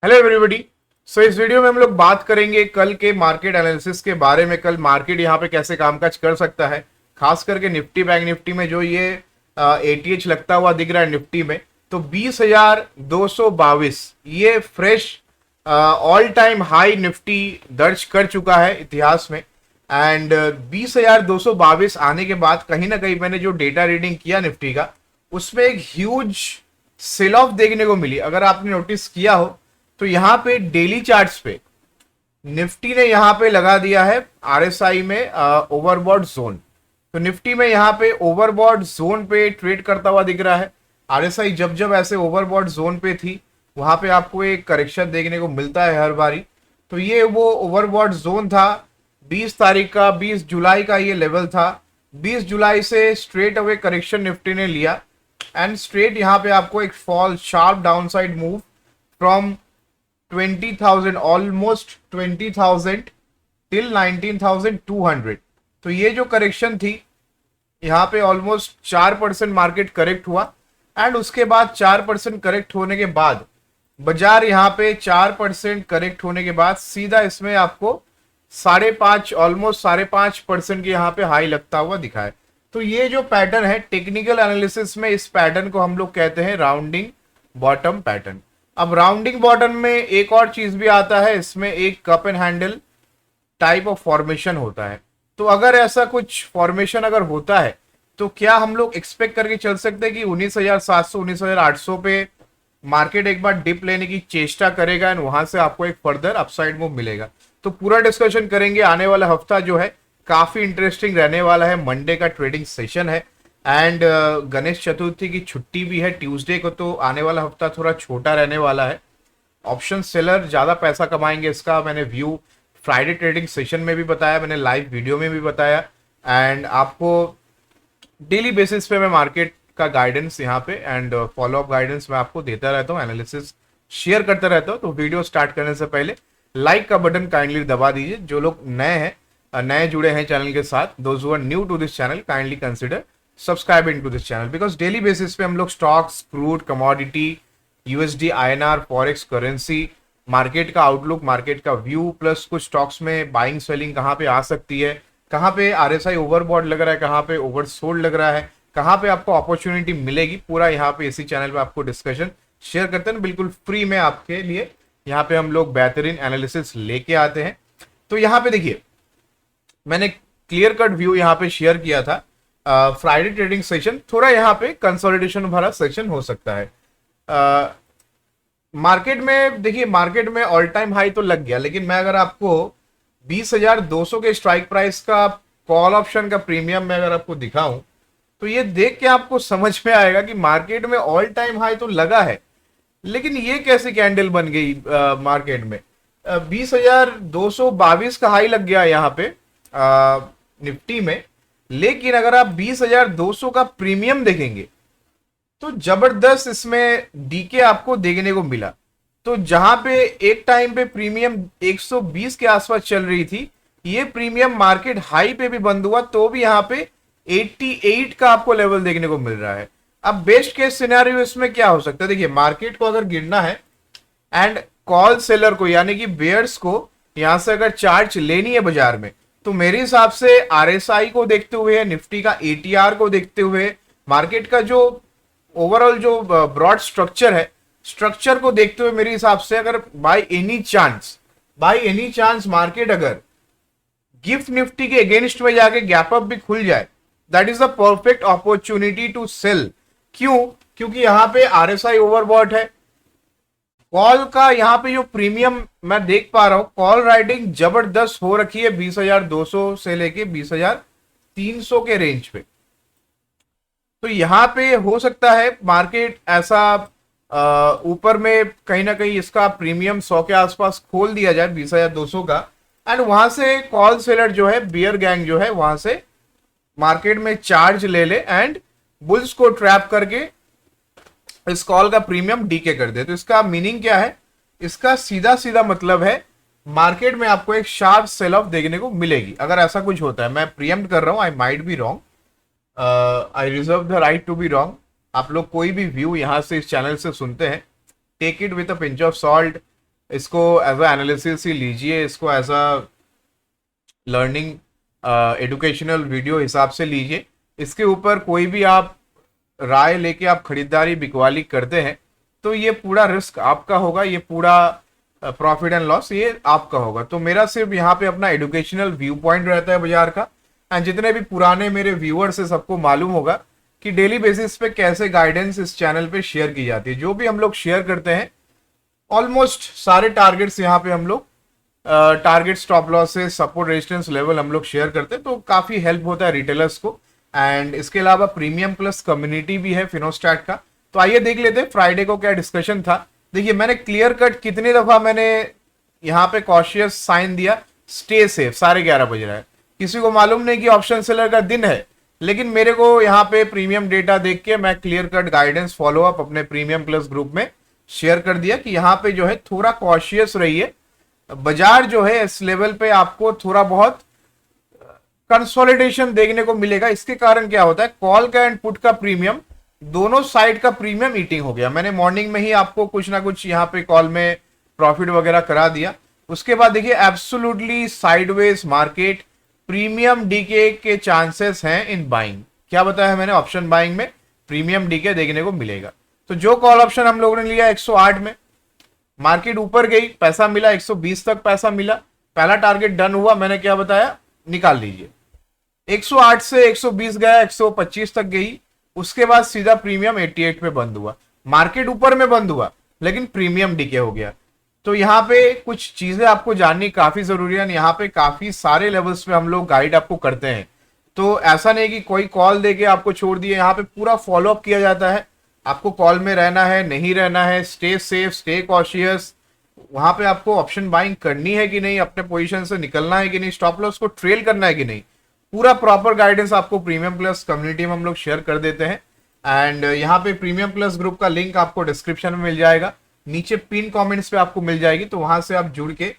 Hello everybody. सो इस video में हम लोग बात करेंगे कल के मार्केट एनालिसिस के बारे में। कल मार्केट यहाँ पे कैसे कामकाज कर सकता है, खास करके निफ्टी बैंक निफ्टी में जो ये एटीएच लगता हुआ दिख रहा है निफ्टी में। तो 20,222 ये fresh all time high Nifty दर्ज कर चुका है इतिहास में। एंड 20,222 आने के बाद कहीं ना कहीं मैंने जो डेटा रीडिंग किया निफ्टी का, उसमें एक ह्यूज सेल ऑफ देखने को मिली। अगर आपने नोटिस किया हो तो यहाँ पे डेली चार्ट्स पे निफ्टी ने यहाँ पे लगा दिया है आरएसआई में ओवरबॉट जोन। तो निफ्टी में यहाँ पे ओवरबॉट जोन पे ट्रेड करता हुआ दिख रहा है। आरएसआई जब जब ऐसे ओवरबॉट जोन पे थी वहां पे आपको एक करेक्शन देखने को मिलता है हर बारी। तो ये वो ओवरबॉट जोन था 20 तारीख का, 20 जुलाई का ये लेवल था। 20 जुलाई से स्ट्रेट अवे करेक्शन निफ्टी ने लिया एंड स्ट्रेट यहाँ पे आपको एक fall sharp downside move from 20,000 almost 20,000 till 19,200। तो ये जो करेक्शन थी यहाँ पे ऑलमोस्ट 4% मार्केट करेक्ट हुआ एंड उसके बाद 4% करेक्ट होने के बाद बाजार यहाँ पे 4% करेक्ट होने के बाद सीधा इसमें आपको 5.5 ऑलमोस्ट 5.5% की यहाँ पे हाई लगता हुआ दिखा है। तो ये जो पैटर्न है टेक्निकल एनालिसिस में, इस पैटर्न को हम लोग कहते हैं राउंडिंग बॉटम पैटर्न। अब राउंडिंग बॉटम में एक और चीज भी आता है, इसमें एक cup and handle type of formation होता है। तो अगर ऐसा कुछ फॉर्मेशन अगर होता है तो क्या हम लोग एक्सपेक्ट करके चल सकते हैं कि 19,700 19,800 पे मार्केट एक बार डिप लेने की चेष्टा करेगा एंड वहां से आपको एक फर्दर अपसाइड मूव मिलेगा? तो पूरा डिस्कशन करेंगे। आने वाला हफ्ता जो है काफी इंटरेस्टिंग रहने वाला है। मंडे का ट्रेडिंग सेशन है एंड गणेश चतुर्थी की छुट्टी भी है ट्यूसडे को। तो आने वाला हफ्ता थोड़ा छोटा रहने वाला है। ऑप्शन सेलर ज्यादा पैसा कमाएंगे, इसका मैंने व्यू फ्राइडे ट्रेडिंग सेशन में भी बताया, मैंने लाइव वीडियो में भी बताया। एंड आपको डेली बेसिस पे मैं मार्केट का गाइडेंस यहाँ पे एंड फॉलो अप गाइडेंस मैं आपको देता रहता हूँ, एनालिसिस शेयर करता रहता हूँ। तो वीडियो स्टार्ट करने से पहले लाइक का बटन काइंडली दबा दीजिए। जो लोग नए हैं, नए जुड़े हैं चैनल के साथ, those who are new to this channel kindly consider subscribing to this channel, because daily basis पे हम लोग stocks, crude, commodity, USD, INR, forex, currency, market का आउटलुक, मार्केट का व्यू, प्लस कुछ स्टॉक्स में बाइंग सेलिंग कहाँ पे आ सकती है, कहाँ पे आरएसआई ओवरबॉट लग रहा है, कहाँ पे ओवरसोल्ड लग रहा है, कहाँ पे आपको अपॉर्चुनिटी मिलेगी, पूरा यहाँ पे इसी चैनल पे आपको डिस्कशन शेयर करते हैं बिल्कुल फ्री में आपके लिए। यहाँ पे हम लोग बेहतरीन एनालिसिस लेके आते हैं। तो यहाँ पे देखिए, मैंने क्लियर कट व्यू यहाँ पे शेयर किया था। फ्राइडे ट्रेडिंग सेशन थोड़ा यहाँ पे कंसोलिडेशन भरा सेशन हो सकता है। मार्केट में देखिए, मार्केट में ऑल टाइम हाई तो लग गया, लेकिन मैं अगर आपको 20,200 के स्ट्राइक प्राइस का कॉल ऑप्शन का प्रीमियम में अगर आपको दिखाऊं तो ये देख के आपको समझ में आएगा कि मार्केट में ऑल टाइम हाई तो लगा है, लेकिन ये कैसे कैंडल बन गई मार्केट में। 20,222 का हाई लग गया यहाँ पे निफ्टी में, लेकिन अगर आप 20,200 का प्रीमियम देखेंगे तो जबरदस्त इसमें डीके आपको देखने को मिला। तो जहां पे एक टाइम पे प्रीमियम 120 के आसपास चल रही थी, ये प्रीमियम मार्केट हाई पे भी बंद हुआ तो भी यहाँ पे 88 का आपको लेवल देखने को मिल रहा है। अब बेस्ट केस सिनेरियो इसमें क्या हो सकता है, देखिए मार्केट को अगर गिरना है एंड कॉल सेलर को यानी कि बेयर्स को यहां से अगर चार्ज लेनी है बाजार में, तो मेरे हिसाब से आरएसआई को देखते हुए, निफ्टी का एटीआर को देखते हुए, मार्केट का जो ओवरऑल जो ब्रॉड स्ट्रक्चर है, स्ट्रक्चर को देखते हुए मेरे हिसाब से अगर बाय एनी चांस मार्केट अगर गिफ्ट निफ्टी के अगेंस्ट में जाके गैप अप भी खुल जाए, that is the perfect opportunity to sell. क्यों? क्योंकि यहां पे आरएसआई ओवरबॉट है। कॉल का यहाँ पे जो प्रीमियम मैं देख पा रहा हूं, कॉल राइटिंग जबरदस्त हो रखी है 20,200 से लेके 20,300 के रेंज पे। तो यहाँ पे हो सकता है मार्केट ऐसा ऊपर में कहीं ना कहीं इसका प्रीमियम 100 के आसपास खोल दिया जाए 20,200 का, एंड वहां से कॉल सेलर जो है, बियर गैंग जो है, वहां से मार्केट में चार्ज ले ले एंड बुल्स को ट्रैप करके इस कॉल का प्रीमियम डीके कर दे। तो इसका मीनिंग क्या है? इसका सीधा सीधा मतलब है मार्केट में आपको एक शार्प सेल ऑफ देखने को मिलेगी अगर ऐसा कुछ होता है। मैं प्रीएम्प्ट कर रहा हूं, I might be wrong, I reserve the right to be wrong. आप लोग कोई भी व्यू यहां से इस चैनल से सुनते हैं, take it with a pinch of salt, इसको एज अ एनालिसिस ही लीजिए, इसको as a learning educational video हिसाब से लीजिए। इसके ऊपर कोई भी आप राय लेके आप खरीदारी बिकवाली करते हैं तो ये पूरा रिस्क आपका होगा, ये पूरा प्रॉफिट एंड लॉस ये आपका होगा। तो मेरा सिर्फ यहाँ पे अपना एडुकेशनल व्यू पॉइंट रहता है बाजार का। एंड जितने भी पुराने मेरे व्यूअर्स है सबको मालूम होगा कि डेली बेसिस पे कैसे गाइडेंस इस चैनल पे शेयर की जाती है। जो भी हम लोग शेयर करते हैं ऑलमोस्ट सारे टारगेट्स यहाँ पे हम लोग टारगेट स्टॉप लॉस से सपोर्ट रेजिस्टेंस लेवल हम लोग शेयर करते हैं, तो काफी हेल्प होता है रिटेलर्स को। एंड इसके अलावा प्रीमियम प्लस कम्युनिटी भी है फिनोस्टैट का। तो आइए देख लेते हैं फ्राइडे को क्या डिस्कशन था। देखिए मैंने क्लियर कट कितने दफा मैंने यहाँ पे कॉशियस साइन दिया, स्टे सेफ, 11:30 बज रहा है, किसी को मालूम नहीं कि ऑप्शन सेलर का दिन है, लेकिन मेरे को यहाँ पे प्रीमियम डेटा देख के मैं clear cut guidance follow up अपने प्रीमियम प्लस ग्रुप में शेयर कर दिया कि यहाँ पे जो है थोड़ा कॉशियस रहिए। बाजार जो है इस लेवल पे आपको थोड़ा बहुत कंसोलिडेशन देखने को मिलेगा। इसके कारण क्या होता है, कॉल का एंड पुट का प्रीमियम, दोनों साइड का प्रीमियम ईटिंग हो गया। मैंने मॉर्निंग में ही आपको कुछ ना कुछ यहाँ पे कॉल में प्रॉफिट वगैरह करा दिया। उसके बाद देखिए absolutely sideways market, premium DK के चांसेस हैं इन बाइंग। क्या बताया मैंने, ऑप्शन बाइंग में प्रीमियम डीके देखने को मिलेगा। तो जो कॉल ऑप्शन हम लोगों ने लिया 108 में, मार्केट ऊपर गई, पैसा मिला 120 तक पैसा मिला, पहला टारगेट डन हुआ, मैंने क्या बताया निकाल लीजिए। 108 से 120 गया, 125 तक गई, उसके बाद सीधा प्रीमियम 88 पे बंद हुआ। मार्केट ऊपर में बंद हुआ लेकिन प्रीमियम डीके हो गया। तो यहाँ पे कुछ चीजें आपको जाननी काफी जरूरी है। यहाँ पे काफी सारे लेवल्स पे हम लोग गाइड आपको करते हैं, तो ऐसा नहीं कि कोई कॉल देके आपको छोड़ दिए, यहाँ पे पूरा फॉलो अप किया जाता है। आपको कॉल में रहना है नहीं रहना है, स्टे सेफ, स्टे कॉशियस, वहां पे आपको ऑप्शन बाइंग करनी है कि नहीं, अपने पोजीशन से निकलना है कि नहीं, स्टॉप लॉस को ट्रेल करना है कि नहीं, पूरा प्रॉपर गाइडेंस आपको प्रीमियम प्लस कम्युनिटी में हम लोग शेयर कर देते हैं। एंड यहाँ पे प्रीमियम प्लस ग्रुप का लिंक आपको डिस्क्रिप्शन में मिल जाएगा, नीचे पिन कमेंट्स पे आपको मिल जाएगी, तो वहां से आप जुड़ के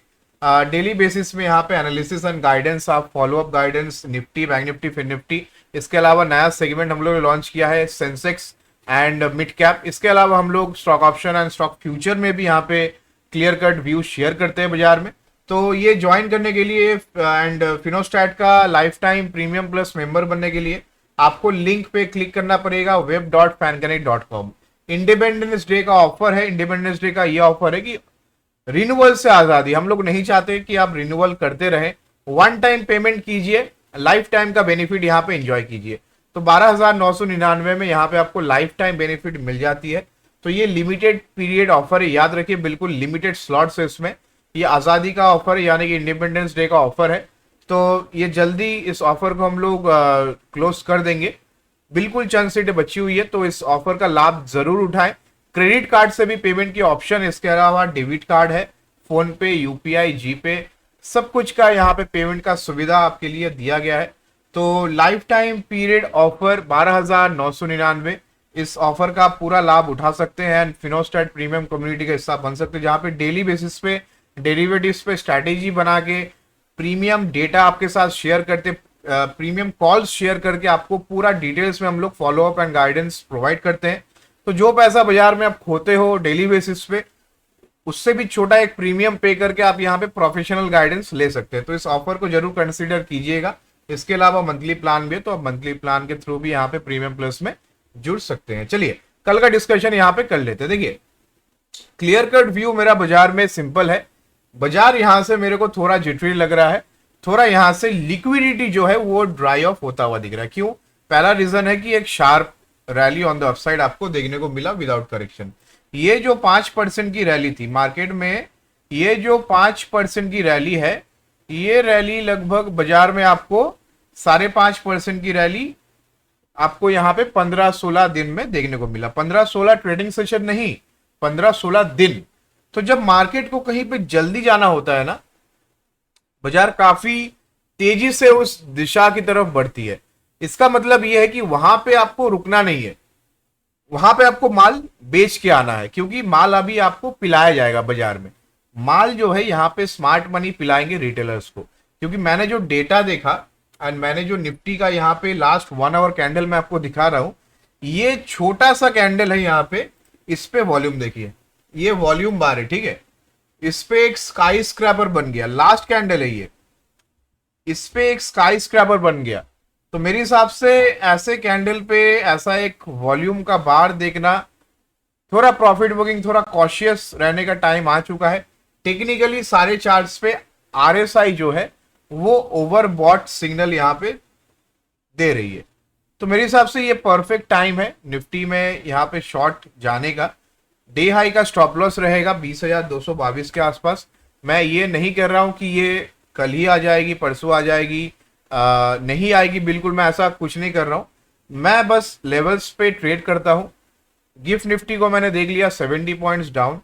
डेली बेसिस में यहाँ पे एनालिसिस एंड गाइडेंस, आप follow up guidance nifty, bank nifty, fin nifty. इसके अलावा नया सेगमेंट हम लोग ने लॉन्च किया है सेंसेक्स एंड मिड कैप। इसके अलावा हम लोग stock option and stock future में भी यहाँ पे क्लियर कट व्यू शेयर करते हैं बाजार में। तो ये ज्वाइन करने के लिए एंड फिनोस्टैट का life time premium plus member बनने के लिए आपको लिंक पे क्लिक करना पड़ेगा web.fanconnect.com। इंडिपेंडेंस डे का ऑफर है। इंडिपेंडेंस डे का ये ऑफर है कि रिन्यूअल से आजादी, हम लोग नहीं चाहते कि आप रिन्यूअल करते रहें, वन टाइम पेमेंट कीजिए, लाइफ टाइम का बेनिफिट यहाँ पे एंजॉय कीजिए। तो 12,999 में यहाँ पे आपको लाइफ टाइम बेनिफिट मिल जाती है। तो ये लिमिटेड पीरियड ऑफर है, याद रखिए, बिल्कुल लिमिटेड स्लॉट्स है इसमें। ये आजादी का ऑफर है, यानी कि इंडिपेंडेंस डे का ऑफर है। तो ये जल्दी इस ऑफर को हम लोग क्लोज कर देंगे, बिल्कुल चंद सीटें बची हुई है, तो इस ऑफर का लाभ जरूर उठाएं। क्रेडिट कार्ड से भी पेमेंट की ऑप्शन, इसके अलावा डेबिट कार्ड है, फोन पे, यूपीआई, जीपे, सब कुछ का यहाँ पे पेमेंट का सुविधा आपके लिए दिया गया है। तो लाइफ टाइम पीरियड ऑफर 12,999, इस ऑफर का पूरा लाभ उठा सकते हैं एंड फिनोस्टैट प्रीमियम कम्युनिटी का हिस्सा बन सकते हैं, जहाँ पे डेली बेसिस पे डेरिवेटिव्स पे स्ट्रैटेजी बना के प्रीमियम डेटा आपके साथ शेयर करते, प्रीमियम कॉल्स शेयर करके आपको पूरा डिटेल्स में हम लोग follow up and guidance provide करते हैं। तो जो पैसा बाजार में आप खोते हो डेली बेसिस पे, उससे भी छोटा एक प्रीमियम पे करके आप यहाँ पे प्रोफेशनल गाइडेंस ले सकते हैं। तो इस ऑफर को जरूर कंसीडर कीजिएगा। इसके अलावा मंथली प्लान भी है, तो आप मंथली प्लान के थ्रू भी यहाँ पे प्रीमियम प्लस में जुड़ सकते हैं। चलिए कल का डिस्कशन यहाँ पे कर लेते हैं। देखिए क्लियर कट व्यू मेरा बाजार में सिंपल है। बाजार यहां से मेरे को थोड़ा जिटरी लग रहा है, थोड़ा यहां से लिक्विडिटी जो है वो ड्राई ऑफ होता हुआ दिख रहा है। क्यों? पहला रीजन है कि एक sharp rally on the upside आपको देखने को मिला विदाउट करेक्शन। ये जो 5% की रैली थी मार्केट में, ये जो 5% की रैली है, ये रैली लगभग बाजार में आपको 5.5% की रैली आपको यहाँ पे 15-16 दिन में देखने को मिला। 15-16 ट्रेडिंग सेशन नहीं, 15-16 दिन। तो जब मार्केट को कहीं पे जल्दी जाना होता है ना, बाजार काफी तेजी से उस दिशा की तरफ बढ़ती है। इसका मतलब यह है कि वहां पे आपको रुकना नहीं है, वहां पे आपको माल बेच के आना है, क्योंकि माल अभी आपको पिलाया जाएगा बाजार में। माल जो है यहाँ पे स्मार्ट मनी पिलाएंगे रिटेलर्स को, क्योंकि मैंने जो डेटा देखा एंड मैंने जो निफ्टी का यहाँ पे लास्ट 1 आवर कैंडल में आपको दिखा रहा हूं, ये छोटा सा कैंडल है यहाँ पे, इस पे वॉल्यूम देखिए, ये वॉल्यूम बार है, ठीक है। इस पे एक स्काई स्क्रैपर बन गया, लास्ट कैंडल है ये, इस पे एक स्काई स्क्रैपर बन गया। तो मेरे हिसाब से ऐसे कैंडल पे ऐसा एक वॉल्यूम का बार देखना, थोड़ा प्रॉफिट बुकिंग, थोड़ा कॉशियस रहने का टाइम आ चुका है। टेक्निकली सारे चार्ट्स पे आरएसआई जो है वो ओवरबॉट सिग्नल यहाँ पे दे रही है। तो मेरे हिसाब से ये परफेक्ट टाइम है निफ्टी में यहाँ पे शॉर्ट जाने का। डे हाई का स्टॉप लॉस रहेगा 20,222 के आसपास। मैं ये नहीं कर रहा हूँ कि ये कल ही आ जाएगी, परसों आ जाएगी, नहीं आएगी, बिल्कुल मैं ऐसा कुछ नहीं कर रहा हूँ। मैं बस लेवल्स पे ट्रेड करता हूँ। गिफ्ट निफ्टी को मैंने देख लिया 70 पॉइंट्स डाउन।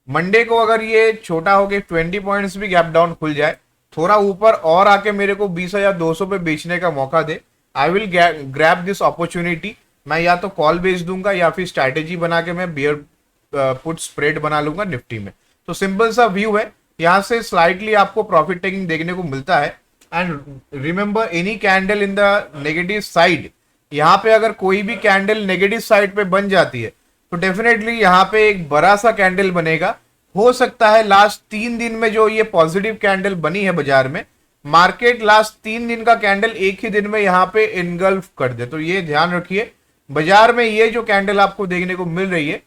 मंडे को अगर ये छोटा हो के 20 पॉइंट्स भी गैप डाउन खुल जाए, थोड़ा ऊपर और आके मेरे को 20,200 पे बेचने का मौका दे, I will grab this opportunity. मैं या तो कॉल बेच दूंगा या फिर स्ट्रैटेजी बना के मैं बियर पुट स्प्रेड बना लूंगा निफ्टी में। तो सिंपल सा व्यू है, यहाँ से स्लाइटली आपको प्रॉफिट टेकिंग देखने को मिलता है। And remember, any candle in the negative side, यहाँ पे अगर कोई भी कैंडल नेगेटिव साइड पे बन जाती है तो डेफिनेटली यहाँ पे एक बड़ा सा कैंडल बनेगा। हो सकता है लास्ट 3 दिन में जो ये पॉजिटिव कैंडल बनी है बाजार में, मार्केट लास्ट 3 दिन का कैंडल एक ही दिन में यहाँ पे इनगल्फ कर दे। तो ये ध्यान रखिए, बाजार में ये जो कैंडल आपको देखने को मिल रही है,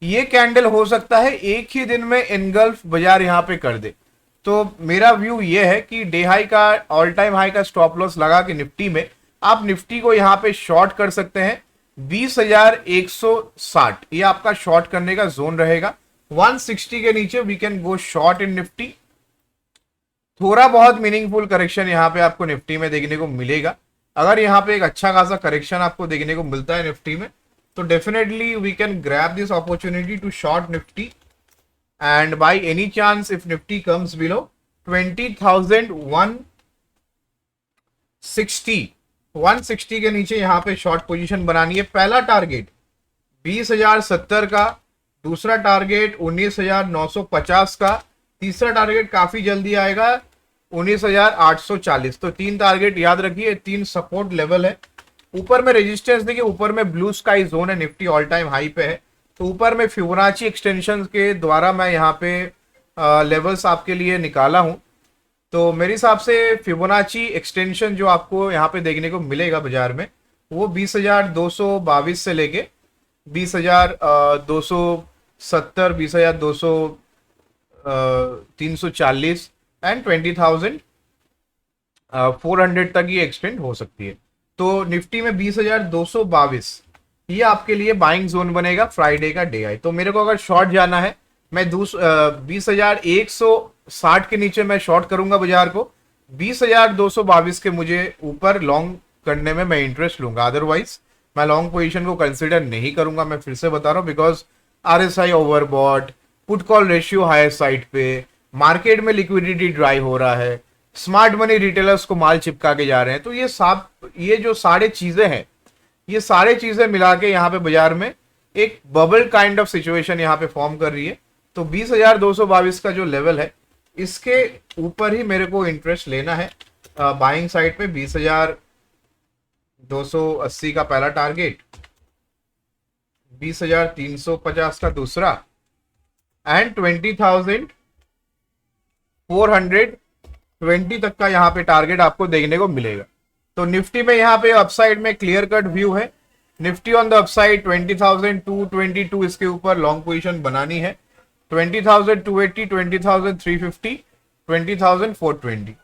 ये कैंडल हो सकता है एक ही दिन में इनगल्फ बाजार यहाँ पे कर दे। तो मेरा व्यू ये है कि डे हाई का, ऑल टाइम हाई का स्टॉप लॉस लगा के निफ्टी में आप निफ्टी को यहाँ पे शॉर्ट कर सकते हैं 20,160, ये आपका शॉर्ट करने का जोन रहेगा। 160 के नीचे we can go short in nifty. थोड़ा बहुत मीनिंगफुल करेक्शन यहाँ पे आपको निफ्टी में देखने को मिलेगा। अगर यहाँ पे एक अच्छा खासा करेक्शन आपको देखने को मिलता है निफ्टी में, तो definitely we can grab this opportunity to short nifty. And by any chance if nifty comes below 20,160 के नीचे यहाँ पे शॉर्ट पोजीशन बनानी है। पहला टारगेट 20,070 का, दूसरा टारगेट 19,950 का, तीसरा टारगेट काफी जल्दी आएगा 19,840। तो 3 टारगेट याद रखिए, 3 सपोर्ट लेवल है। ऊपर में रेजिस्टेंस देखिए, ऊपर में ब्लू स्काई जोन है, निफ्टी ऑल टाइम हाई पे है। तो ऊपर में फिबोनाची एक्सटेंशन के द्वारा मैं यहाँ पे लेवल्स आपके लिए निकाला हूँ। तो मेरे हिसाब से फिबोनाची एक्सटेंशन जो आपको यहाँ पे देखने को मिलेगा बाजार में, वो 20,222 से लेके 20,270, 20,340 एंड 20,400 तक ये एक्सटेंड हो सकती है। तो निफ्टी में 20,222 ये आपके लिए बाइंग जोन बनेगा फ्राइडे का डे आई। तो मेरे को अगर शॉर्ट जाना है, मैं 20,160 के नीचे मैं शॉर्ट करूंगा बाजार को। 20,222 के मुझे ऊपर लॉन्ग करने में मैं इंटरेस्ट लूंगा, अदरवाइज मैं लॉन्ग पोजीशन को कंसिडर नहीं करूंगा। मैं फिर से बता रहा हूं, because RSI overbought, put call ratio higher side पे, मार्केट में लिक्विडिटी ड्राई हो रहा है, स्मार्ट मनी रिटेलर्स को माल चिपका के जा रहे हैं। तो ये जो सारे चीजें हैं, ये सारे चीजें मिला के यहाँ पे बाजार में एक बबल काइंड ऑफ सिचुएशन यहाँ पे फॉर्म कर रही है। तो 20,222 का जो लेवल है, इसके ऊपर ही मेरे को इंटरेस्ट लेना है बाइंग साइड पे। 20,280 का पहला टारगेट, 20,350 का दूसरा, एंड 20,420 तक का यहाँ पे टारगेट आपको देखने को मिलेगा। तो निफ्टी में यहाँ पे अपसाइड में क्लियर कट व्यू है। निफ्टी ऑन द अपसाइड 20,222 इसके ऊपर लॉन्ग पोजीशन बनानी है। 20,280, 20,350, 20,420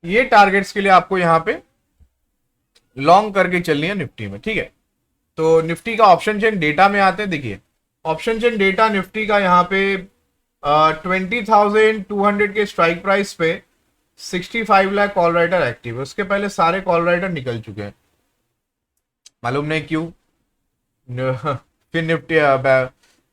ये टारगेट्स के लिए आपको यहाँ पे लॉन्ग करके चलनी है निफ्टी में, ठीक है। तो निफ्टी का ऑप्शन चेन डेटा में आते हैं। देखिए ऑप्शन चेन डेटा निफ्टी का यहाँ पे 20,200 के स्ट्राइक प्राइस पे 65 लाख कॉल राइटर एक्टिव है। उसके पहले सारे कॉल राइटर निकल चुके हैं, मालूम नहीं क्यों। फिर निफ्टी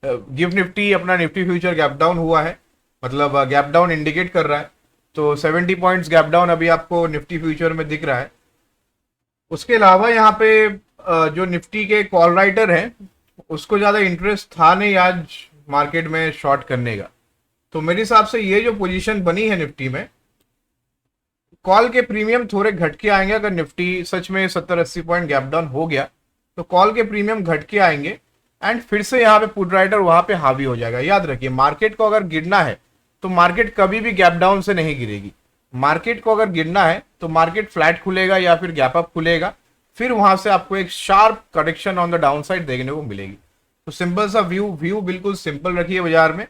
गिफ्ट निफ्टी अपना निफ्टी फ्यूचर गैप डाउन हुआ है, मतलब गैप डाउन इंडिकेट कर रहा है। तो 70 पॉइंट्स गैप डाउन अभी आपको निफ्टी फ्यूचर में दिख रहा है। उसके अलावा यहाँ पे जो निफ्टी के कॉल राइटर हैं, उसको ज़्यादा इंटरेस्ट था नहीं आज मार्केट में शॉर्ट करने का। तो मेरे हिसाब से ये जो पोजीशन बनी है निफ्टी में, कॉल के प्रीमियम थोड़े घट के आएंगे। अगर निफ्टी सच में 70-80 पॉइंट गैप डाउन हो गया तो कॉल के प्रीमियम घट के आएंगे एंड फिर से यहाँ पे पुट राइटर वहां पे हावी हो जाएगा। याद रखिए, मार्केट को अगर गिरना है तो मार्केट कभी भी गैप डाउन से नहीं गिरेगी। मार्केट को अगर गिरना है तो मार्केट फ्लैट खुलेगा या फिर गैप अप खुलेगा, फिर वहां से आपको एक sharp correction on the down side देखने को मिलेगी। तो सिंपल सा व्यू बिल्कुल सिंपल रखिए बाजार में।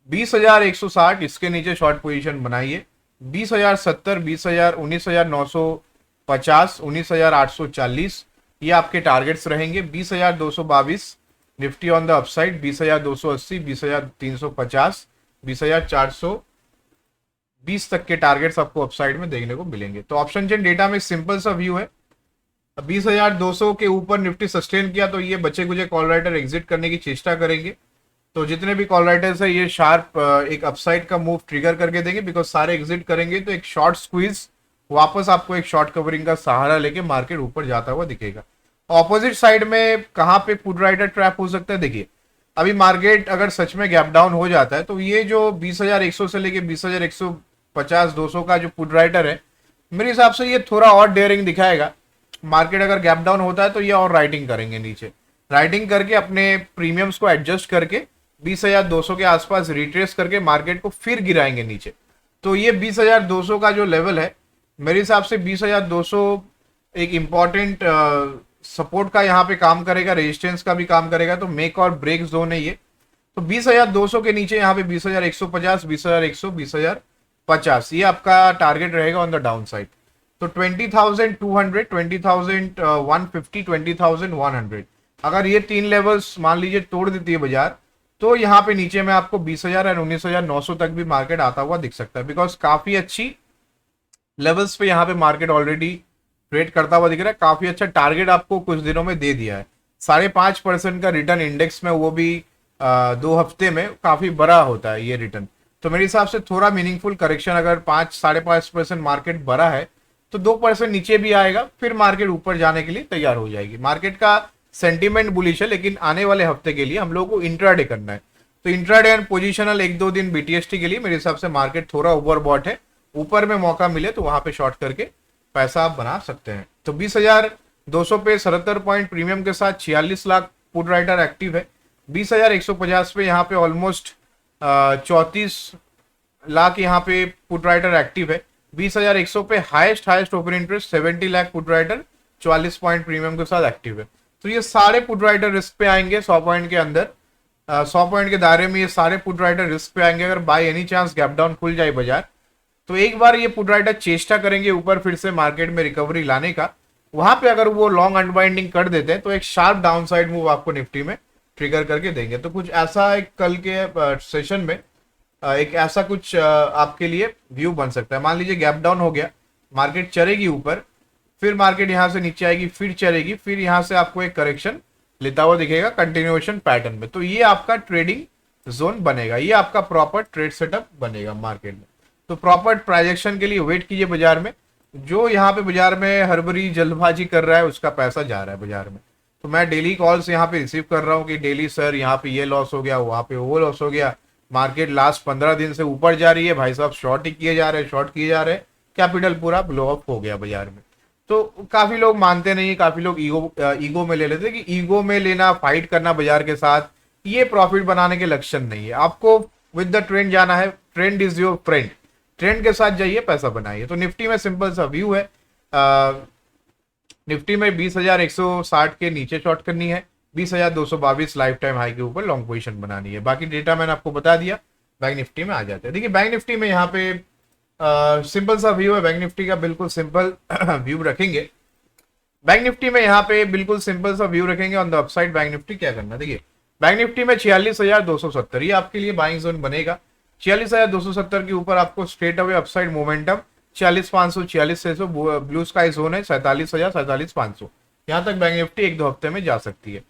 20,160 इसके नीचे शॉर्ट पोजीशन बनाइए। 20,070, 20,000, 19,950, 19,840 ये आपके टारगेट्स रहेंगे। 20,222 निफ्टी ऑन द अपसाइड, 20,280, 20,350, 20,420 तक के टारगेट्स आपको अपसाइड में देखने को मिलेंगे। तो ऑप्शन चेन डेटा में सिंपल सा व्यू है। 20,200 के ऊपर निफ्टी सस्टेन किया तो ये बचे कुचे कॉल राइटर एग्जिट करने की चेष्टा करेंगे। तो जितने भी कॉल राइटर्स है ये शार्प एक अपसाइड का मूव ट्रिगर करके देंगे, बिकॉज सारे एग्जिट करेंगे तो एक शॉर्ट स्क्वीज वापस आपको एक शॉर्ट कवरिंग का सहारा लेके मार्केट ऊपर जाता हुआ दिखेगा। ऑपोजिट साइड में कहां पे पुट राइटर ट्रैप हो सकता है, देखिए अभी मार्केट अगर सच में गैप डाउन हो जाता है तो ये जो 20,100 से लेके 20,150 200 का जो पुट राइटर है, मेरे हिसाब से ये थोड़ा और डेयरिंग दिखाएगा। मार्केट अगर गैप डाउन होता है तो ये और राइटिंग करेंगे, नीचे राइटिंग करके अपने प्रीमियम्स को एडजस्ट करके 20,200 के आसपास रिट्रेस करके मार्केट को फिर गिराएंगे नीचे। तो ये 20,200 का जो लेवल है, मेरे हिसाब से 20,200 एक इंपॉर्टेंट सपोर्ट का यहाँ पे काम करेगा, रेजिस्टेंस का भी काम करेगा। तो मेक और ब्रेक जोन है ये। तो 20,200 के नीचे यहाँ पे 20,150, 20,100, 20,050 ये आपका टारगेट रहेगा ऑन द डाउन साइड। तो 20,200, 20,150, 20,100 अगर ये तीन लेवल्स मान लीजिए तोड़ देती है बाजार, तो यहाँ पे नीचे में आपको 20,000 और 19,900 तक भी मार्केट आता हुआ दिख सकता है, बिकॉज काफी अच्छी लेवल्स पे यहाँ पे मार्केट ऑलरेडी ट्रेड करता हुआ दिख रहा है। काफी अच्छा टारगेट आपको कुछ दिनों में दे दिया है, 5.5% का रिटर्न इंडेक्स में, वो भी 2 हफ्ते में काफी बड़ा होता है ये रिटर्न। तो मेरे हिसाब से थोड़ा मीनिंगफुल करेक्शन, अगर 5-5.5% मार्केट बड़ा है तो 2% नीचे भी आएगा, फिर मार्केट ऊपर जाने के लिए तैयार हो जाएगी। मार्केट का सेंटीमेंट बुलिश है, लेकिन आने वाले हफ्ते के लिए हम लोगों को इंट्राडे करना है। तो इंट्राडे एंड पोजिशनल 1-2 दिन बीटीएसटी के लिए मेरे हिसाब से मार्केट थोड़ा ओवरबॉट है। ऊपर में मौका मिले तो वहां पे शॉर्ट करके पैसा आप बना सकते हैं। तो 20,200 पे 77 पॉइंट प्रीमियम के साथ 46 लाख पुट राइटर एक्टिव है। 20,150 पे यहाँ पे ऑलमोस्ट 34 लाख यहाँ पे पुट राइटर एक्टिव है। 20,100 पे highest open interest 70 lakh put writer 44 point premium के साथ एक्टिव है। तो ये सारे पुट राइटर रिस्क पे आएंगे 100 पॉइंट के अंदर, 100 पॉइंट के दायरे में ये सारे पुट राइटर रिस्क पे आएंगे। अगर by any chance gap down खुल जाए बाजार, तो एक बार ये पुट राइटर चेष्टा करेंगे ऊपर फिर से मार्केट में रिकवरी लाने का। वहां पे अगर वो लॉन्ग अनबाइंडिंग कर देते हैं तो एक शार्प डाउन साइड मूव आपको निफ्टी में ट्रिगर करके देंगे। तो कुछ ऐसा एक कल के सेशन में एक ऐसा कुछ आपके लिए व्यू बन सकता है। मान लीजिए गैप डाउन हो गया, मार्केट चलेगी ऊपर, फिर मार्केट यहाँ से नीचे आएगी, फिर चलेगी, फिर यहाँ से आपको एक करेक्शन लेता हुआ दिखेगा कंटिन्यूएशन पैटर्न में। तो ये आपका ट्रेडिंग जोन बनेगा, ये आपका प्रॉपर ट्रेड सेटअप बनेगा मार्केट में। तो प्रॉपर ट्रांजैक्शन के लिए वेट कीजिए बाजार में। जो यहाँ पे बाजार में हड़बड़ी जल्दबाजी कर रहा है उसका पैसा जा रहा है बाजार में। तो मैं डेली कॉल्स यहाँ पे रिसीव कर रहा हूँ कि डेली सर यहाँ पे ये लॉस हो गया, वहाँ पे वो लॉस हो गया, मार्केट लास्ट 15 दिन से ऊपर जा रही है, भाई साहब शॉर्ट ही किए जा रहे हैं, शॉर्ट किए जा रहे हैं, कैपिटल पूरा ब्लो अप हो गया बाजार में। तो काफी लोग मानते नहीं, काफी लोग ईगो में ले लेते कि ईगो में लेना, फाइट करना बाजार के साथ, ये प्रॉफिट बनाने के लक्षण नहीं है। आपको विद द ट्रेंड जाना है, trend is your friend, trend के साथ जाइए, पैसा बनाइए। तो निफ्टी में सिंपल सा व्यू है, निफ्टी में 20,160 के नीचे शॉर्ट करनी है, 20,222 लाइफ टाइम हाई के ऊपर लॉन्ग पोजीशन बनानी है। बाकी डेटा मैंने आपको बता दिया। बैंक निफ्टी में आ जाते हैं। देखिए बैंक निफ्टी में यहाँ पे सिंपल सा व्यू है, बैंक निफ्टी का बिल्कुल सिंपल व्यू रखेंगे। बैंक निफ्टी में यहाँ पे बिल्कुल सिंपल सा व्यू रखेंगे। On the upside bank Nifty क्या करना, देखिए बैंक निफ्टी में 46,270 ये आपके लिए बाइंग जोन बनेगा। 46,270 के ऊपर आपको straight away upside momentum 46,500, 46,600 blue sky zone है 47,000, 47,500 यहाँ तक बैंक निफ्टी 1-2 हफ्ते में जा सकती है।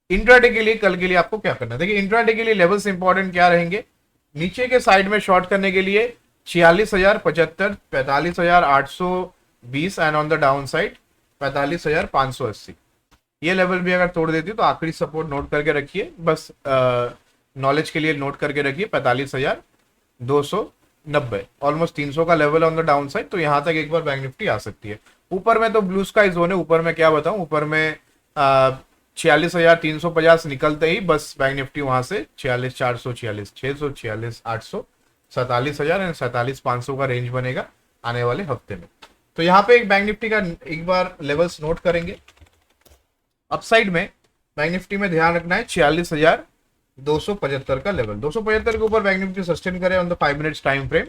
इंट्राडे के लिए कल के लिए आपको क्या करना है, देखिए इंट्राडे के लिए लेवल्स इंपॉर्टेंट क्या रहेंगे, नीचे के साइड में शॉर्ट करने के लिए 46,075, 45,820 and on the down side 45,580 ये लेवल भी अगर तोड़ देती तो आखिरी सपोर्ट नोट करके रखिए, बस नॉलेज के लिए नोट करके रखिए 45,290 ऑलमोस्ट 300 का level on the down side. तो यहाँ तक एक बार बैंक निफ्टी आ सकती है। ऊपर में तो ब्लू स्काई जोन है, ऊपर में क्या बताऊं, ऊपर में 46,350 निकलते ही बस बैंक निफ्टी वहां से 46,400, 46,600, 46,800 47,000 एंड 47,500 का रेंज बनेगा आने वाले हफ्ते में। तो यहाँ पे एक बैंक निफ्टी का एक बार लेवल्स नोट करेंगे। अपसाइड में बैंक निफ्टी में ध्यान रखना है 46,275 का लेवल, 275 के ऊपर बैंक निफ्टी सस्टेन करे on the 5 minutes time frame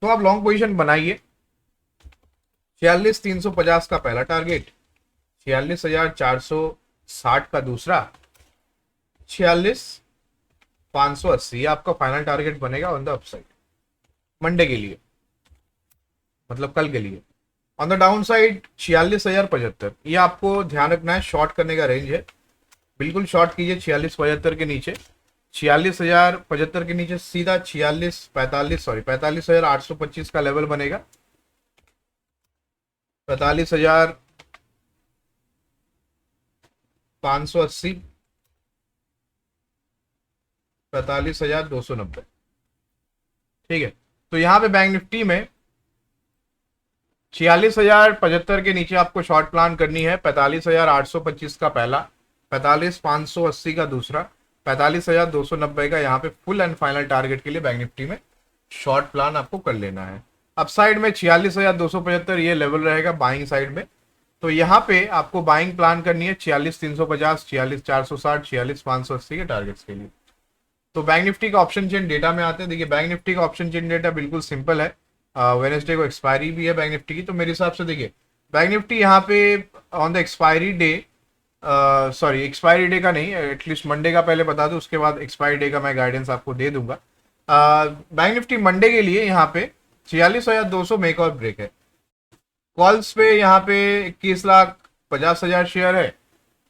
तो आप लॉन्ग पोजीशन बनाइए। 46,350 का पहला टारगेट, 46,460 का दूसरा, 46,580 आपका फाइनल टारगेट बनेगा ऑन द अपसाइड मंडे के लिए, मतलब कल के लिए। ऑन द डाउन साइड 46,075, ये आपको ध्यान रखना है, शॉर्ट करने का रेंज है, बिल्कुल शॉर्ट कीजिए 46,75 के नीचे। 46,075 के नीचे सीधा 45,825 का लेवल बनेगा, 45,580, 45,290। ठीक है, तो यहां पे बैंक निफ्टी में 46,075 के नीचे आपको शॉर्ट प्लान करनी है। 45,825 का पहला, 45,580 का दूसरा, 45,290 का यहाँ पे फुल एंड फाइनल टारगेट के लिए बैंक निफ्टी में शॉर्ट प्लान आपको कर लेना है। अपसाइड में 46,275 ये लेवल रहेगा बाइंग साइड में, तो यहाँ पे आपको बाइंग प्लान करनी है 46,350, 46,460, 46,580 के टारगेट्स के लिए। तो बैंक निफ्टी का ऑप्शन चेन डेटा में आते हैं। देखिए बैंक निफ्टी का ऑप्शन चेन डेटा बिल्कुल सिंपल है, वेडनेसडे को एक्सपायरी भी है बैंक निफ्टी की, तो मेरे हिसाब से देखिए बैंक निफ्टी यहाँ पे on the expiry day, sorry expiry day का नहीं, एटलीस्ट मंडे का पहले बता दूं, उसके बाद एक्सपायरी डे का मैं गाइडेंस आपको दे दूंगा। बैंक निफ्टी मंडे के लिए यहाँ पे 46,200 मेक और ब्रेक है। कॉल्स पे यहाँ पे 21,50,000 शेयर है,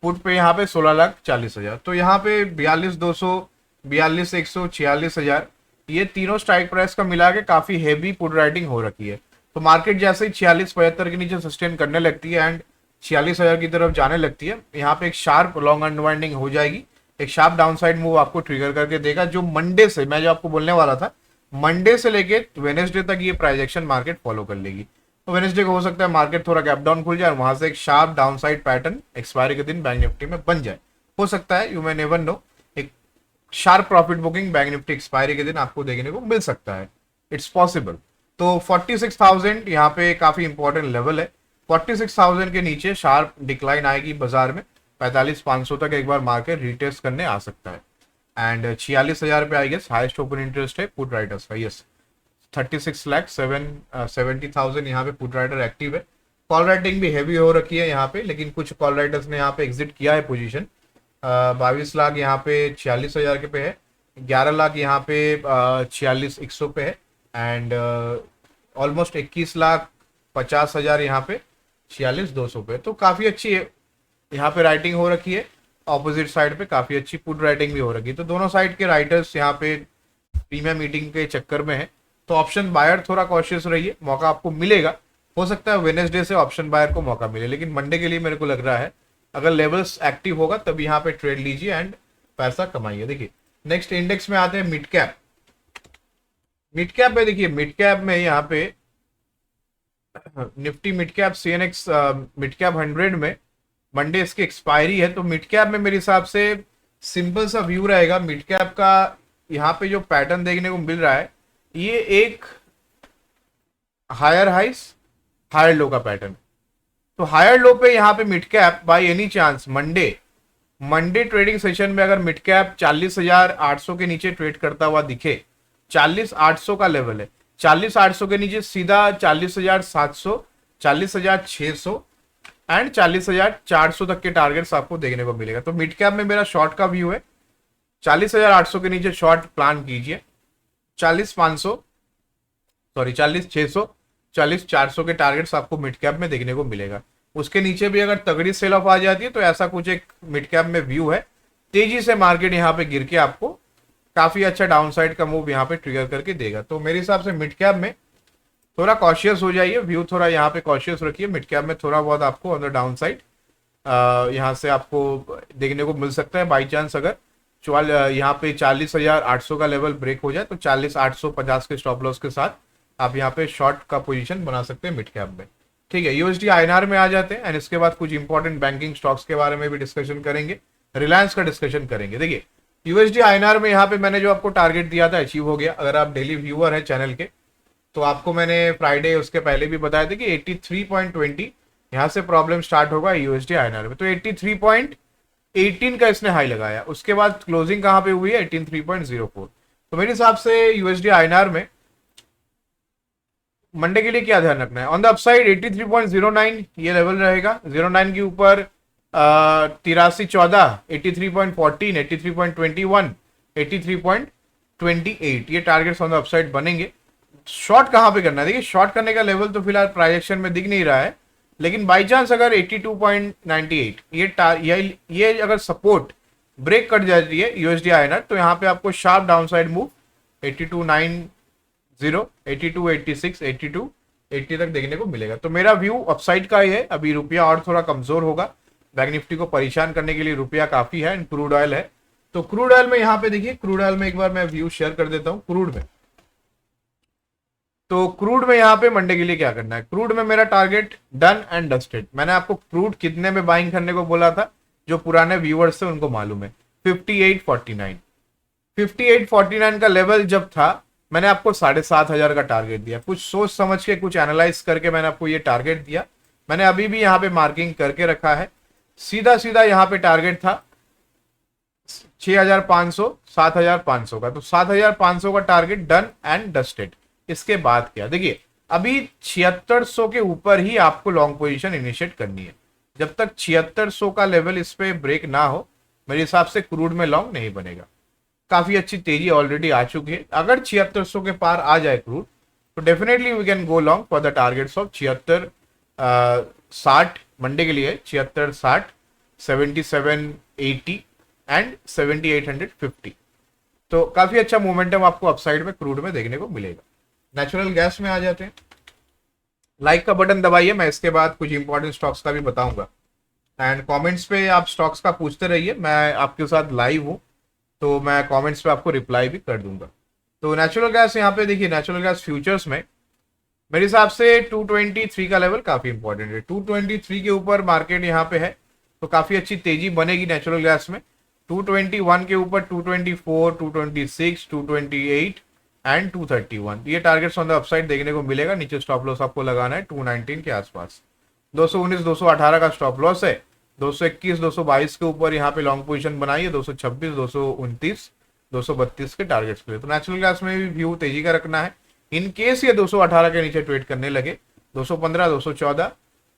पुट पे यहाँ पे 16,40,000, तो यहाँ पे 42,200, 42,100, 46,000, ये तीनों स्ट्राइक प्राइस का मिला के काफी हेवी पुट राइटिंग हो रखी है। तो मार्केट जैसे ही 46,75 के नीचे सस्टेन करने लगती है एंड 46,000 की तरफ जाने लगती है, यहाँ पे एक शार्प लॉन्ग अनवाइंडिंग हो जाएगी, एक शार्प डाउनसाइड मूव आपको ट्रिगर करके देगा, जो मंडे से, मैं जो आपको बोलने वाला था, मंडे से लेके वेडनेसडे तक ये प्राइस एक्शन मार्केट फॉलो कर लेगी। तो वेडनेसडे को हो सकता है मार्केट थोड़ा गैप डाउन खुल जाए और वहां से एक शार्प डाउनसाइड पैटर्न एक्सपायरी के दिन बैंक निफ्टी में बन जाए, हो सकता है, यू मे नेवर नो, एक sharp profit booking bank Nifty expiry के दिन आपको देखने को मिल सकता है, इट्स पॉसिबल। तो 46,000 यहाँ पे काफी इंपॉर्टेंट लेवल है। 46,000 के नीचे शार्प डिक्लाइन आएगी बाजार में, 45,500 तक एक बार मार्केट रिटेस्ट करने आ सकता है एंड 46,000 पे I guess highest open interest है पुट राइटर्स का, यस 36,70,000 यहाँ पे पुट राइटर एक्टिव है। कॉल राइटिंग भी हैवी हो रखी है यहाँ पे, लेकिन कुछ कॉल राइटर्स ने यहाँ पे एग्जिट किया है पोजीशन। 22 लाख यहाँ पे 46,000 के पे है, 11 लाख यहाँ पे 46,100 पे है एंड ऑलमोस्ट 21,50,000 यहाँ पे 46,200 पे। तो काफी अच्छी है यहाँ पे राइटिंग हो रखी है, ऑपोजिट साइड पे काफी अच्छी पुट राइटिंग भी हो रखी है। तो दोनों साइड के राइटर्स यहाँ पे प्रीमियम मीटिंग के चक्कर में है, तो ऑप्शन बायर थोड़ा कॉशियस रहिए, मौका आपको मिलेगा, हो सकता है वेडनेसडे से ऑप्शन बायर को मौका मिले, लेकिन मंडे के लिए मेरे को लग रहा है अगर लेवल्स एक्टिव होगा तब यहाँ पे ट्रेड लीजिए एंड पैसा कमाइए। देखिए नेक्स्ट इंडेक्स में आते हैं मिड कैप। मिड कैप में देखिए मिड कैप में यहाँ पे Nifty mid cap CNX mid cap 100 में मंडे इसकी एक्सपायरी है, तो मिड कैप में मेरे हिसाब से सिंपल सा व्यू रहेगा। मिड कैप का यहाँ पे जो पैटर्न देखने को मिल रहा है, ये एक हायर हाइस हायर लो का पैटर्न, तो हायर लो पे यहाँ पे mid cap by any chance Monday trading session में अगर मिड कैप 40,800 के नीचे ट्रेड करता हुआ दिखे, 40,800 का लेवल है, 40,800 के नीचे सीधा 40,700, 40,600 एंड 40,400 तक के टारगेट्स आपको देखने को मिलेगा। तो मिड कैप में मेरा शॉर्ट का व्यू है, 40,800 के नीचे शॉर्ट प्लान कीजिए, 40,500 सॉरी 40,600, 40,400 के टारगेट्स आपको मिड कैप में देखने को मिलेगा। उसके नीचे भी अगर तगड़ी सेल ऑफ आ जाती है तो ऐसा कुछ एक मिड कैप में व्यू है, तेजी से मार्केट यहाँ पे गिर के आपको काफी अच्छा डाउनसाइड का मूव यहाँ पे ट्रिगर करके देगा। तो मेरे हिसाब से मिड कैप में थोड़ा कॉशियस हो जाइए, व्यू थोड़ा यहाँ पे कॉशियस रखिए। मिड कैप में थोड़ा बहुत आपको ऑन द डाउन साइड यहाँ से आपको देखने को मिल सकता है, बाई चांस अगर यहाँ पे 40,800 का लेवल ब्रेक हो जाए तो 40,850 के स्टॉप लॉस के साथ आप यहाँ पे शॉर्ट का पोजीशन बना सकते हैं मिड कैप में। ठीक है, यूएसडी INR में आ जाते हैं एंड इसके बाद कुछ इंपॉर्टेंट बैंकिंग स्टॉक्स के बारे में भी डिस्कशन करेंगे, रिलायंस का डिस्कशन करेंगे। देखिए यूएसडी आईएनआर में यहाँ पे मैंने जो आपको टारगेट दिया था अचीव हो गया। अगर आप डेली व्यूअर है चैनल के तो आपको मैंने फ्राइडे उसके पहले भी बताया था कि 83.20 यहाँ से प्रॉब्लम स्टार्ट होगा यूएसडी आईएनआर में। तो 83.18 का इसने हाई लगाया, उसके बाद क्लोजिंग कहाँ पे हुई है 83.04। तो मेरे हिसाब से यूएसडी आईएनआर में मंडे के लिए क्या ध्यान रखना है, ऑन द अपसाइड 83.09 ये लेवल रहेगा, 09 के ऊपर 83.14, 83.14, 83.21, 83.28 ये टारगेट्स ऑन द अपसाइड बनेंगे। शॉर्ट कहाँ पे करना है, देखिए शॉर्ट करने का लेवल तो फिलहाल प्राइजेक्शन में दिख नहीं रहा है, लेकिन बाई चांस अगर 82.98 ये अगर सपोर्ट ब्रेक कर जाती है यूएसडी आईएनआर तो यहाँ पे आपको शार्प डाउनसाइड मूव 82.90, 82.86, 82.80 तक देखने को मिलेगा। तो मेरा व्यू अपसाइड का ही है। अभी रुपया और थोड़ा कमजोर होगा, बैंक निफ्टी को परेशान करने के लिए रुपया काफी है एंड क्रूड ऑयल है। तो क्रूड ऑयल में यहाँ पे देखिए, क्रूड ऑयल में एक बार मैं व्यू शेयर कर देता हूँ क्रूड में। तो क्रूड में यहाँ पे मंडे के लिए क्या करना है, क्रूड में मेरा टारगेट डन एंड डस्टेड। मैंने आपको क्रूड कितने में बाइंग करने को बोला था, जो पुराने व्यूअर्स थे उनको मालूम है 58.49। 58.49 का लेवल जब था मैंने आपको 7,500 का टारगेट दिया, कुछ सोच समझ के कुछ एनालाइज करके मैंने आपको ये टारगेट दिया। मैंने अभी भी यहाँ पे मार्किंग करके रखा है, सीधा सीधा यहाँ पे टारगेट था 6,500, 7,500 का। तो 7,500 का टारगेट डन एंड डस्टेड। इसके बाद क्या, देखिए अभी 7600 के ऊपर ही आपको लॉन्ग पोजीशन इनिशिएट करनी है। जब तक 7600 का लेवल इस पे ब्रेक ना हो मेरे हिसाब से क्रूड में लॉन्ग नहीं बनेगा। काफी अच्छी तेजी ऑलरेडी आ चुकी है, अगर 7600 के पार आ जाए क्रूड तो definitely we can go long for the targets of 7660 Monday के लिए, 7660, 7780 एंड 7850। तो काफी अच्छा मोमेंटम आपको अपसाइड में क्रूड में देखने को मिलेगा। नेचुरल गैस में आ जाते हैं, लाइक का बटन दबाइए, मैं इसके बाद कुछ इंपॉर्टेंट स्टॉक्स का भी बताऊंगा एंड कमेंट्स पे आप स्टॉक्स का पूछते रहिए, मैं आपके साथ लाइव हूँ तो मैं कमेंट्स पे आपको रिप्लाई भी कर दूंगा। तो नेचुरल गैस यहाँ पे देखिए, नेचुरल गैस फ्यूचर्स में मेरे हिसाब से 223 का लेवल काफी इंपॉर्टेंट है। 223 के ऊपर मार्केट यहाँ पे है तो काफी अच्छी तेजी बनेगी नेचुरल गैस में। 221 के ऊपर 224, 226, 228 एंड 231 ये टारगेट्स ऑन द अपसाइड देखने को मिलेगा। नीचे स्टॉप लॉस आपको लगाना है 219 के आसपास। 219, 218 का स्टॉप लॉस है। 221, 222 के ऊपर यहाँ पे लॉन्ग पोजीशन बनाई है। 226, 229, 232 के टारगेट्स के लिए। तो नेचुरल गैस में भी व्यू तेजी का रखना है। इन केस ये 218 के नीचे ट्रेड करने लगे, 215, 214,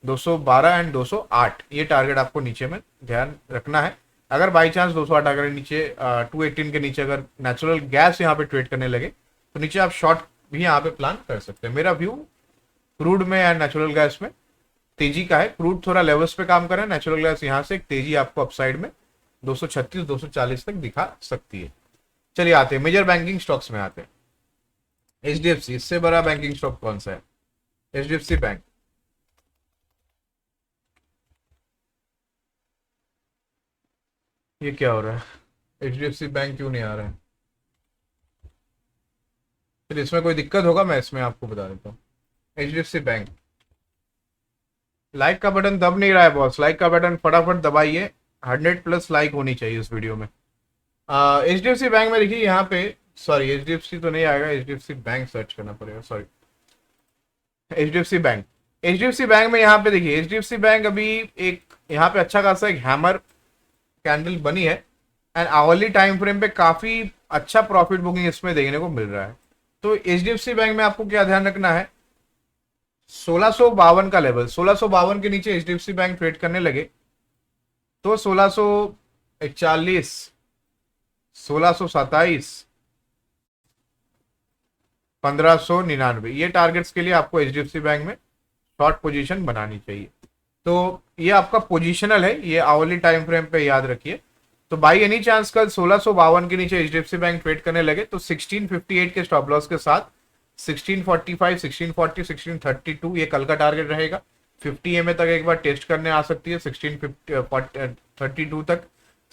212 एंड 208 ये टारगेट आपको नीचे में ध्यान रखना है। अगर बाई चांस 218 के नीचे 218 के नीचे अगर नेचुरल गैस यहाँ पे ट्रेड करने लगे तो नीचे आप शॉर्ट भी यहाँ पे प्लान कर सकते हैं। मेरा व्यू क्रूड में एंड नेचुरल गैस में तेजी का है। क्रूड थोड़ा लेवल्स पे काम कर रहा है, नेचुरल गैस यहाँ से एक तेजी आपको अपसाइड में 236, 240 तक दिखा सकती है। चलिए आते हैं मेजर बैंकिंग स्टॉक्स में आते हैं। एचडीएफसी, इससे बड़ा बैंकिंग स्टॉक कौन सा है, एचडीएफसी बैंक। ये क्या हो रहा है, एचडीएफसी बैंक क्यों नहीं आ रहा है, फिर इसमें कोई दिक्कत होगा, मैं इसमें आपको बता देता हूँ। एचडीएफसी बैंक, लाइक का बटन दब नहीं रहा है बॉस, लाइक का बटन फटाफट दबाइए, 100+ लाइक होनी चाहिए इस वीडियो में। एचडीएफसी बैंक में देखिए यहाँ पे, सॉरी एचडीएफसी तो नहीं आएगा, एचडीएफसी बैंक सर्च करना पड़ेगा, sorry HDFC bank. HDFC bank में यहाँ पे देखिए, एचडीएफसी बैंक अभी एक यहाँ पे अच्छा खासा एक हैमर कैंडल बनी है एंड आवरली टाइम फ्रेम पे काफी अच्छा प्रॉफिट बुकिंग इसमें देखने को मिल रहा है। तो एचडीएफसी बैंक में आपको क्या ध्यान रखना है, 1652 का लेवल, 1652 के नीचे एचडीएफसी बैंक ट्रेड करने लगे तो 1641, 1627, 1599 ये टारगेट्स के लिए आपको एचडीएफसी बैंक में शॉर्ट पोजीशन बनानी चाहिए। तो ये आपका पोजीशनल है, ये आवरली टाइम फ्रेम पे याद रखिए। तो बाई एनी चांस कल 1652 के नीचे एचडीएफसी बैंक ट्रेड करने लगे तो 1658 के स्टॉप लॉस के साथ 1645, 1640, 1632 ये कल का टारगेट रहेगा। 50 EMA तक एक बार टेस्ट करने आ सकती है, 1632 तक।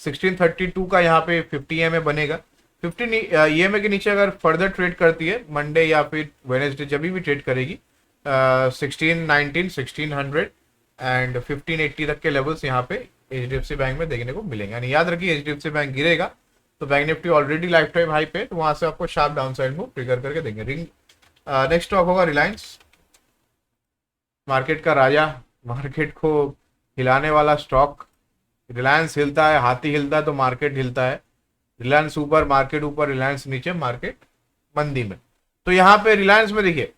1632 का यहाँ पे 50 EMA बनेगा। 15 EMA के नीचे अगर फर्दर ट्रेड करती है मंडे या फिर वेडनेसडे जब भी ट्रेड करेगी 1619, 1600 एंड 1580 तक के लेवल्स यहाँ पे एचडीएफसी बैंक में देखने को मिलेंगे। यानी याद रखिए एचडीएफसी बैंक गिरेगा तो bank Nifty already life time high पे, तो वहां से आपको sharp down side move trigger करके देंगे। नेक्स्ट स्टॉक होगा रिलायंस, मार्केट का राजा, मार्केट को हिलाने वाला स्टॉक। रिलायंस हिलता है, हाथी हिलता है तो मार्केट हिलता है। रिलायंस ऊपर, मार्केट ऊपर, रिलायंस नीचे, मार्केट मंदी में। तो यहाँ पे रिलायंस में देखिए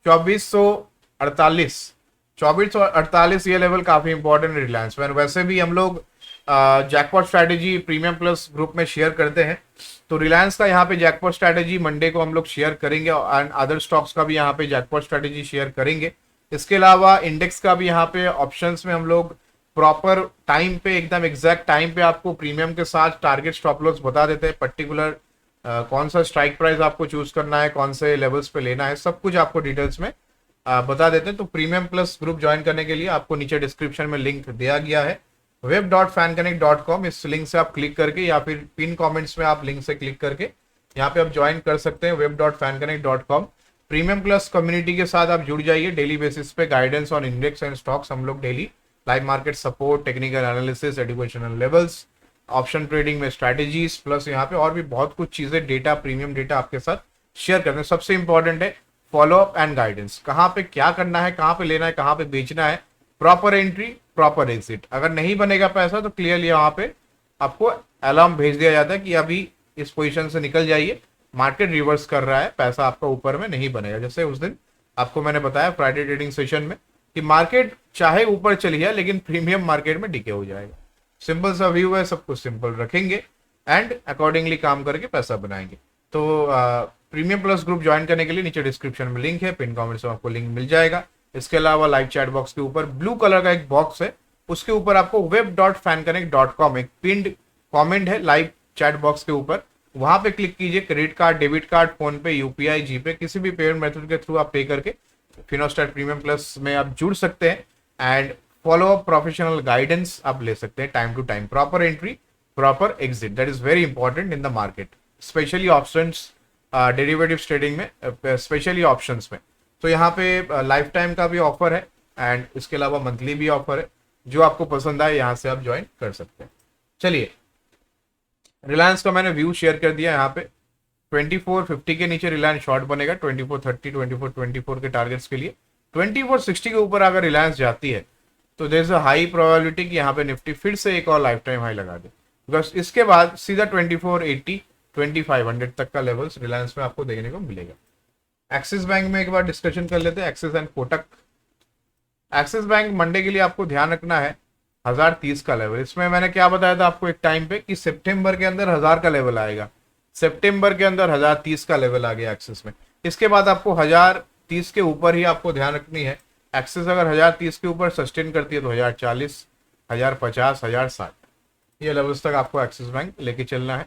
2448, 2448 ये लेवल काफी इंपॉर्टेंट है रिलायंस में। वैसे भी हम लोग jackpot strategy premium plus group में शेयर करते हैं, तो रिलायंस का यहाँ पे जैकपॉट स्ट्रैटेजी मंडे को हम लोग शेयर करेंगे एंड अदर स्टॉक्स का भी यहाँ पे जैकपॉट स्ट्रैटेजी शेयर करेंगे। इसके अलावा इंडेक्स का भी यहाँ पे ऑप्शंस में हम लोग प्रॉपर टाइम पे, एकदम एग्जैक्ट टाइम पे आपको प्रीमियम के साथ टारगेट स्टॉप लॉस बता देते हैं। पर्टिकुलर कौन सा स्ट्राइक प्राइस आपको चूज करना है, कौन से लेवल्स पे लेना है, सब कुछ आपको डिटेल्स में बता देते हैं। तो प्रीमियम प्लस ग्रुप ज्वाइन करने के लिए आपको नीचे डिस्क्रिप्शन में लिंक दिया गया है web.fanconnect.com। इस लिंक से आप क्लिक करके या फिर पिन कमेंट्स में आप लिंक से क्लिक करके यहाँ पे आप ज्वाइन कर सकते हैं web.fanconnect.com। प्रीमियम प्लस कम्युनिटी के साथ आप जुड़ जाइए। डेली बेसिस पे guidance on index and stocks हम लोग daily, live market support, technical analysis, educational levels, option trading में स्ट्रैटेजीज, प्लस यहाँ पे और भी बहुत कुछ चीजें, डेटा, प्रीमियम डेटा आपके साथ शेयर करते हैं। सबसे इंपॉर्टेंट है फॉलो अप एंड गाइडेंस, कहाँ पे क्या करना है, कहाँ पे लेना है, कहाँ पे बेचना है, प्रॉपर एंट्री, प्रॉपर एग्जिट। अगर नहीं बनेगा पैसा तो क्लियरली यहाँ पे आपको अलार्म भेज दिया जाता है कि अभी इस पोजीशन से निकल जाइए, मार्केट रिवर्स कर रहा है, पैसा आपका ऊपर में नहीं बनेगा। जैसे उस दिन आपको मैंने बताया फ्राइडे ट्रेडिंग सेशन में कि मार्केट चाहे ऊपर चली जाए लेकिन प्रीमियम मार्केट में डिके हो जाएगा। सिंपल सा व्यू है, सब कुछ सिंपल रखेंगे एंड अकॉर्डिंगली काम करके पैसा बनाएंगे। तो प्रीमियम प्लस ग्रुप ज्वाइन करने के लिए नीचे डिस्क्रिप्शन में लिंक है, पिन कमेंट्स में आपको लिंक मिल जाएगा। इसके अलावा लाइव चैट बॉक्स के ऊपर ब्लू कलर का एक बॉक्स है, उसके ऊपर आपको web.fanconnect.com एक पिंड कमेंट है लाइव चैट बॉक्स के ऊपर, वहां पे क्लिक कीजिए। Credit card, debit card, phone पे, यूपीआई, जीपे, किसी भी पेमेंट मेथड के थ्रू आप पे करके फिनोस्टैट प्रीमियम प्लस में आप जुड़ सकते हैं and follow up professional guidance आप ले सकते हैं time to time, proper entry, proper exit. That is very important in the market, specially options, derivative trading में, स्पेशली ऑप्शंस में। तो यहाँ पे लाइफ टाइम का भी ऑफर है एंड इसके अलावा मंथली भी ऑफर है। जो आपको पसंद आए यहाँ से आप ज्वाइन कर सकते हैं। चलिए, रिलायंस का मैंने व्यू शेयर कर दिया। यहाँ पे 2450 के नीचे रिलायंस शॉर्ट बनेगा, 2430, 2424 के टारगेट्स के लिए। 2460 के ऊपर अगर रिलायंस जाती है तो there is a high probability कि यहाँ पे निफ्टी फिर से एक और लाइफ टाइम हाई लगा दे, बिकॉज इसके बाद सीधा 2480, 2500 तक का लेवल्स रिलायंस में आपको देखने को मिलेगा। एक्सिस बैंक में एक बार डिस्कशन कर लेते हैं, axis and Kotak. Axis bank Monday के लिए आपको ध्यान रखना है 1030 का लेवल। इसमें मैंने क्या बताया था आपको एक टाइम पे कि सितंबर के अंदर 1000 का लेवल आएगा, सितंबर के अंदर 1030 का लेवल आ गया एक्सिस में। इसके बाद आपको 1030 के ऊपर ही आपको ध्यान रखनी है। एक्सिस अगर 1030 के ऊपर सस्टेन करती है तो 1040, 1050, 1060 ये लेवल्स तक आपको एक्सिस बैंक लेके चलना है।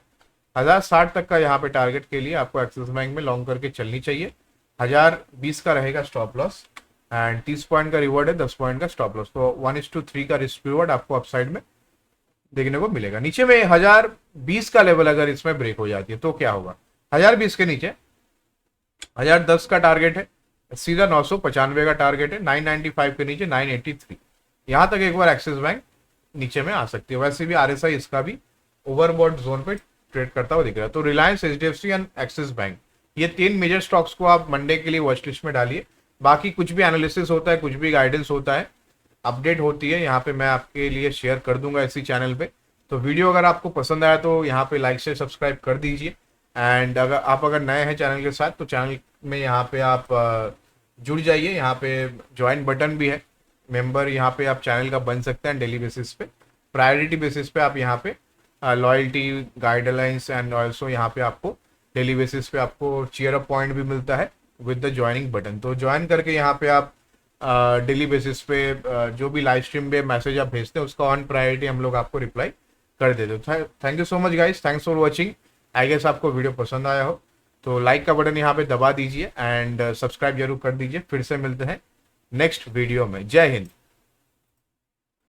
1060 तक का यहाँ पे टारगेट के लिए आपको एक्सिस बैंक में लॉन्ग करके चलनी चाहिए। 1020 का रहेगा स्टॉप लॉस एंड 30 पॉइंट का रिवॉर्ड है, 10 पॉइंट का स्टॉप लॉस। तो 1:3 का रिस्क रिवॉर्ड आपको अपसाइड में देखने को मिलेगा। नीचे में 1020 का लेवल अगर इसमें ब्रेक हो जाती है तो क्या होगा, 1020 के नीचे 1010 का टारगेट है, सीधा 995 का टारगेट है, 995 के नीचे 983, यहां तक एक बार एक्सिस बैंक नीचे में आ सकती है। वैसे भी आरएसआई इसका भी ओवरबॉट जोन पे ट्रेड करता हुआ दिख रहा है। तो Reliance, HDFC and axis bank, ये 3 मेजर स्टॉक्स को आप मंडे के लिए वॉच लिस्ट में डालिए। बाकी कुछ भी एनालिसिस होता है, कुछ भी गाइडेंस होता है, अपडेट होती है, यहाँ पे मैं आपके लिए शेयर कर दूंगा इसी चैनल पे। तो वीडियो अगर आपको पसंद आया तो यहाँ पे लाइक से सब्सक्राइब कर दीजिए एंड अगर नए हैं चैनल के साथ तो चैनल में यहाँ पे आप जुड़ जाइए। यहाँ पे ज्वाइन बटन भी है, मेंबर यहाँ पे आप चैनल का बन सकते हैं डेली बेसिस पे, प्रायोरिटी बेसिस पे आप यहाँ पे लॉयल्टी, गाइडलाइंस एंड ऑल्सो यहाँ पे आपको डेली बेसिस पे आपको चीयर अप पॉइंट भी मिलता है विद द ज्वाइनिंग बटन। तो ज्वाइन करके यहाँ पे आप डेली बेसिस पे जो भी लाइव स्ट्रीम पे मैसेज आप भेजते हैं उसका ऑन प्रायोरिटी हम लोग आपको रिप्लाई कर देते हैं। Thank you so much guys, thanks for watching. I guess आपको वीडियो पसंद आया हो तो लाइक का बटन यहाँ पे दबा दीजिए एंड सब्सक्राइब जरूर कर दीजिए। फिर से मिलते हैं नेक्स्ट वीडियो में। जय हिंद।